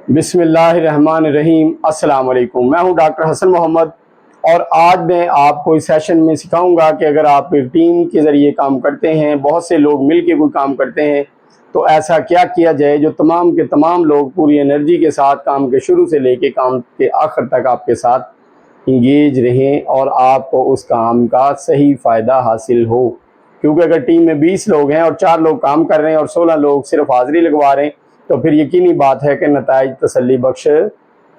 बिस्मिल्लाहिर्रहमानिर्रहीम। अस्सलाम वालेकुम। मैं हूं डॉक्टर हसन मोहम्मद और आज मैं आपको इस सेशन में सिखाऊंगा कि अगर आप टीम के ज़रिए काम करते हैं, बहुत से लोग मिलकर कोई काम करते हैं, तो ऐसा क्या किया जाए जो तमाम के तमाम लोग पूरी एनर्जी के साथ काम के शुरू से लेके काम के आखिर तक आपके साथ इंगेज रहें और आपको उस काम का सही फ़ायदा हासिल हो। क्योंकि अगर टीम में 20 लोग हैं और 4 लोग काम कर रहे हैं और 16 लोग सिर्फ हाज़िरी लगवा रहे हैं, तो फिर यकीनी बात है कि नताइज तसल्ली बख्श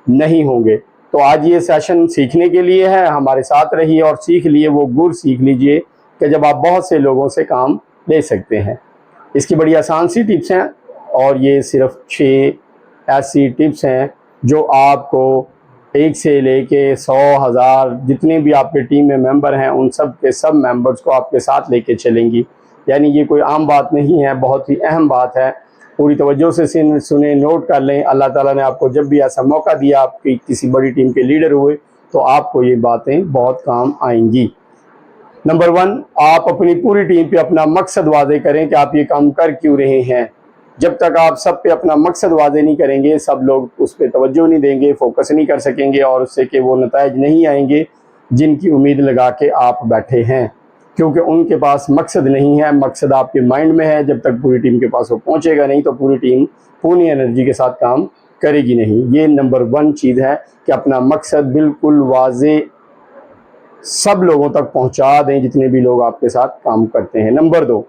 नहीं होंगे। तो आज ये सेशन सीखने के लिए है, हमारे साथ रहिए और सीख लिए वो गुर सीख लीजिए कि जब आप बहुत से लोगों से काम ले सकते हैं। इसकी बड़ी आसान सी टिप्स हैं और ये सिर्फ 6 ऐसी टिप्स हैं जो आपको 1 से लेके 100,000 जितने भी आपके टीम में मेंबर हैं उन सब के सब मेंबर्स को आपके साथ लेके चलेंगी। यानी ये कोई आम बात नहीं है, बहुत ही अहम बात है। पूरी तवज्जो से सुने, नोट कर लें। अल्लाह ताला ने आपको जब भी ऐसा मौका दिया, आपकी किसी बड़ी टीम के लीडर हुए, तो आपको ये बातें बहुत काम आएंगी। नंबर 1, आप अपनी पूरी टीम पे अपना मकसद वादे करें कि आप ये काम कर क्यों रहे हैं। जब तक आप सब पे अपना मकसद वादे नहीं करेंगे, सब लोग उस पर तवज्जो नहीं देंगे, फोकस नहीं कर सकेंगे और उससे कि वो नताइज नहीं आएंगे जिनकी उम्मीद लगा के आप बैठे हैं, क्योंकि उनके पास मकसद नहीं है। मकसद आपके माइंड में है, जब तक पूरी टीम के पास वो पहुंचेगा नहीं तो पूरी टीम पूरी एनर्जी के साथ काम करेगी नहीं। ये नंबर 1 चीज़ है कि अपना मकसद बिल्कुल वाजे सब लोगों तक पहुंचा दें जितने भी लोग आपके साथ काम करते हैं। नंबर 2,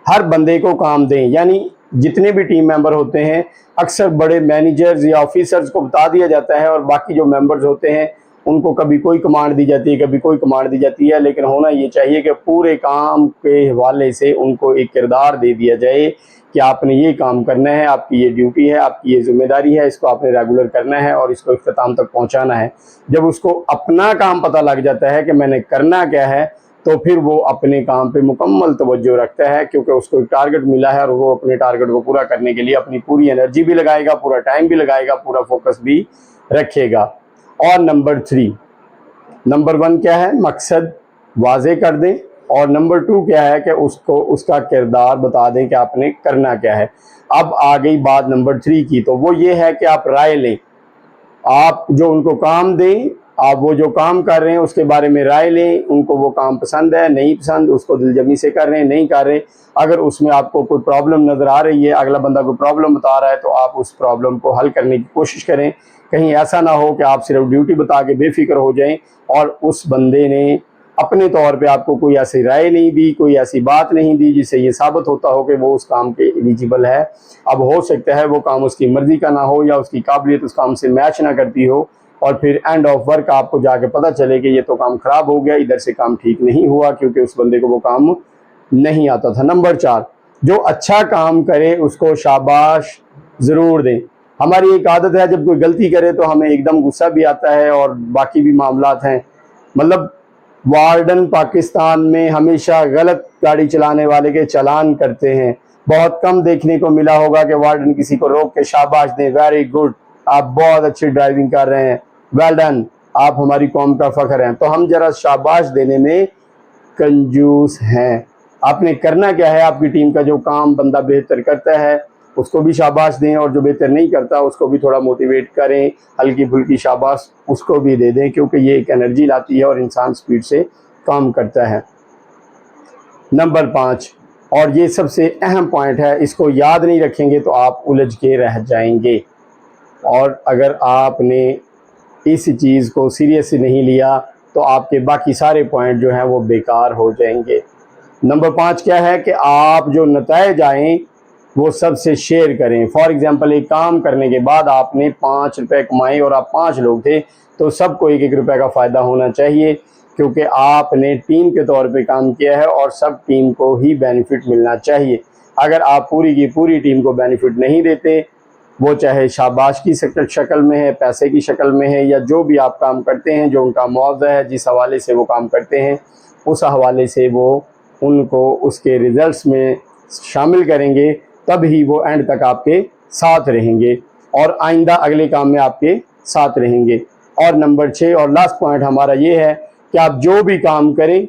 हर बंदे को काम दें। यानी जितने भी टीम मेंबर होते हैं, अक्सर बड़े मैनेजर्स या ऑफिसर्स को बता दिया जाता है और बाकी जो मेंबर्स होते हैं उनको कभी कोई कमांड दी जाती है, कभी कोई कमांड दी जाती है। लेकिन होना ये चाहिए कि पूरे काम के हवाले से उनको एक किरदार दे दिया जाए कि आपने ये काम करना है, आपकी ये ड्यूटी है, आपकी ये जिम्मेदारी है, इसको आपने रेगुलर करना है और इसको इख्तिताम तक पहुंचाना है। जब उसको अपना काम पता लग जाता है कि मैंने करना क्या है, तो फिर वो अपने काम पे मुकम्मल तवज्जो रखता है, क्योंकि उसको एक टारगेट मिला है और वो अपने टारगेट को पूरा करने के लिए अपनी पूरी एनर्जी भी लगाएगा, पूरा टाइम भी लगाएगा, पूरा फोकस भी रखेगा। और नंबर 3, नंबर 1 क्या है, मकसद वाजे कर दें और नंबर 2 क्या है कि उसको उसका किरदार बता दें कि आपने करना क्या है। अब आ गई बात नंबर 3 की, तो वो ये है कि आप राय लें। आप जो उनको काम दें, आप वो जो काम कर रहे हैं उसके बारे में राय लें। उनको वो काम पसंद है, नहीं पसंद, उसको दिलजमी से कर रहे हैं, नहीं कर रहे। अगर उसमें आपको कोई प्रॉब्लम नज़र आ रही है, अगला बंदा कोई प्रॉब्लम बता रहा है, तो आप उस प्रॉब्लम को हल करने की कोशिश करें। कहीं ऐसा ना हो कि आप सिर्फ ड्यूटी बता के बेफिक्र हो जाएं और उस बंदे ने अपने तौर पे आपको कोई ऐसी राय नहीं दी, कोई ऐसी बात नहीं दी जिससे ये साबित होता हो कि वो उस काम के एलिजिबल है। अब हो सकता है वो काम उसकी मर्जी का ना हो या उसकी काबिलियत उस काम से मैच ना करती हो और फिर एंड ऑफ वर्क आपको जाके पता चले कि ये तो काम ख़राब हो गया, इधर से काम ठीक नहीं हुआ क्योंकि उस बंदे को वो काम नहीं आता था। नंबर 4, जो अच्छा काम करे उसको शाबाश ज़रूर दें। हमारी एक आदत है, जब कोई गलती करे तो हमें एकदम गुस्सा भी आता है और बाकी भी मामलात हैं। मतलब वार्डन पाकिस्तान में हमेशा गलत गाड़ी चलाने वाले के चालान करते हैं। बहुत कम देखने को मिला होगा कि वार्डन किसी को रोक के शाबाश दें, वेरी गुड, आप बहुत अच्छी ड्राइविंग कर रहे हैं, वेल डन, आप हमारी कौम का फ़ख्र हैं। तो हम जरा शाबाश देने में कंजूस हैं। आपने करना क्या है, आपकी टीम का जो काम बंदा बेहतर करता है उसको भी शाबाश दें और जो बेहतर नहीं करता उसको भी थोड़ा मोटिवेट करें, हल्की फुल्की शाबाश उसको भी दे दें, क्योंकि ये एक एनर्जी लाती है और इंसान स्पीड से काम करता है। नंबर 5, और ये सबसे अहम पॉइंट है, इसको याद नहीं रखेंगे तो आप उलझ के रह जाएंगे और अगर आपने इस चीज़ को सीरियस नहीं लिया तो आपके बाकी सारे पॉइंट जो हैं वो बेकार हो जाएंगे। नंबर 5 क्या है कि आप जो नताइज आएँ वो सबसे शेयर करें। फॉर एग्जांपल, एक काम करने के बाद आपने 5 रुपये कमाए और आप 5 लोग थे, तो सबको 1-1 रुपये का फ़ायदा होना चाहिए, क्योंकि आपने टीम के तौर पे काम किया है और सब टीम को ही बेनिफिट मिलना चाहिए। अगर आप पूरी की पूरी टीम को बेनिफिट नहीं देते, वो चाहे शाबाश की शक्ल में है, पैसे की शक्ल में है, या जो भी आप काम करते हैं, जो उनका मुआवजा है, जिस हवाले से वो काम करते हैं, उस हवाले से वो उनको उसके रिज़ल्ट्स में शामिल करेंगे, तब ही वो एंड तक आपके साथ रहेंगे और आइंदा अगले काम में आपके साथ रहेंगे। और नंबर 6 और लास्ट पॉइंट हमारा ये है कि आप जो भी काम करें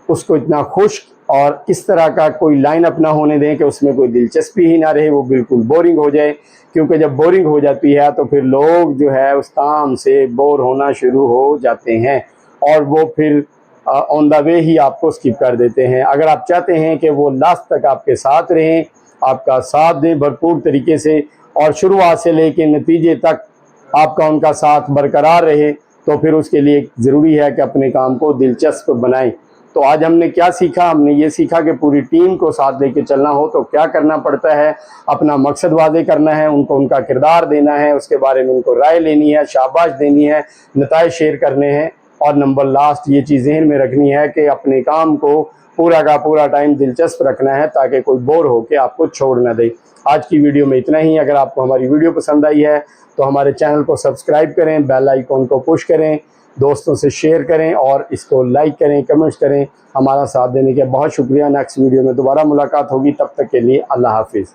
उसको इतना खुश और इस तरह का कोई लाइन अपना होने दें कि उसमें कोई दिलचस्पी ही ना रहे, वो बिल्कुल बोरिंग हो जाए। क्योंकि जब बोरिंग हो जाती है तो फिर लोग जो है उस काम से बोर होना शुरू हो जाते हैं और वो फिर ऑन द वे ही आपको स्किप कर देते हैं। अगर आप चाहते हैं कि वो लास्ट तक आपके साथ रहें, आपका साथ दें भरपूर तरीके से और शुरुआत से लेकर नतीजे तक आपका उनका साथ बरकरार रहे, तो फिर उसके लिए ज़रूरी है कि अपने काम को दिलचस्प बनाएं। तो आज हमने क्या सीखा? हमने ये सीखा कि पूरी टीम को साथ लेके चलना हो तो क्या करना पड़ता है। अपना मकसद वाज़े करना है, उनको उनका किरदार देना है, उसके बारे में उनको राय लेनी है, शाबाश देनी है, नताइज शेयर करने हैं और नंबर लास्ट ये चीज़ ज़हन में रखनी है कि अपने काम को पूरा का पूरा टाइम दिलचस्प रखना है ताकि कोई बोर होकर आपको छोड़ ना दे। आज की वीडियो में इतना ही। अगर आपको हमारी वीडियो पसंद आई है तो हमारे चैनल को सब्सक्राइब करें, बेल आइकॉन को पुश करें, दोस्तों से शेयर करें और इसको लाइक करें, कमेंट्स करें। हमारा साथ देने के बहुत शुक्रिया। नेक्स्ट वीडियो में दोबारा मुलाकात होगी, तब तक के लिए अल्लाह हाफिज़।